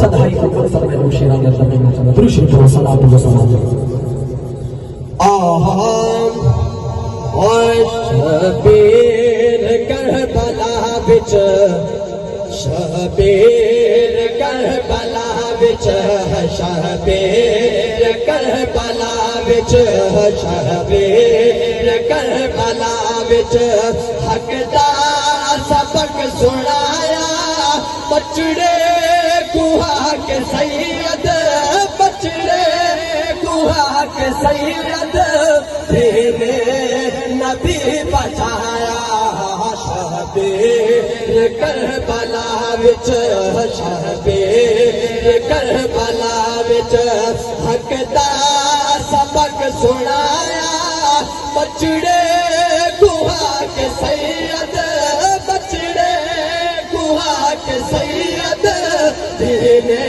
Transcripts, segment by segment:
صدائی کو مقصد میں روشی رانی اللہ کرنا چاہتا درود شریف و صلاۃ و سلام آہم شبیر کربلا وچ شبیر کربلا وچ شبیر کربلا وچ شبیر کربلا وچ حق دا سبق سنایا بچڑے کوہا کے سید بچڑے کوہا کے سید تیرے نبی بچایا شبیر کربلا وچ شبیر کربلا وچ حق دا سبق سنایا بچڑے کوہا کے سید بچڑے کوہا کے سید تیرے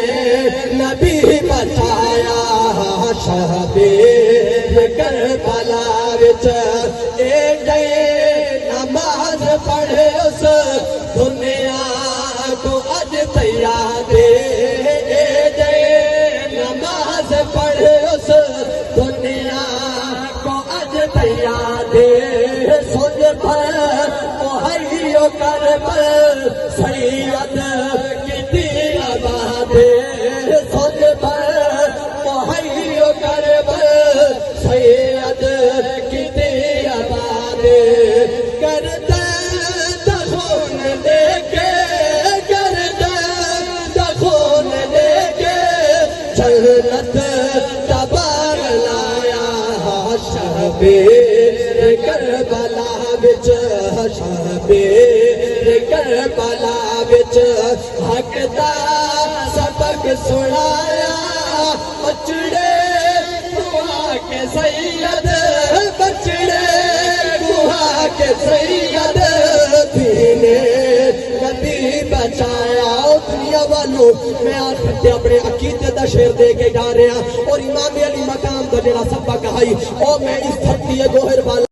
نبی بچایا شبیر کربلا وچ اے گئے نماز پڑھے اس دنیا کو اج تیار دے اے گئے نماز پڑھے اس دنیا کو اج تیار دے سن پر مہیو کر پر سید کتی آباد سن پر مہیو کر پر سید کتی آباد کرتے دخون لے کے کرتے دخون لے کے جنت تبار لایا شبیر کربلا وچ شبیر کربلا وچ حق دا سبق سنایا بچڑے کوہا کے سید بچڑے کوہا کے سید تینے نبی بچایا دنیا والوں میں آج پھٹے اپنے عقیدے دا شعر دے کے جا رہے ہیں اور امام علی مقام دا جڑا سبق ہے او میں اس دھرتی گوہر والا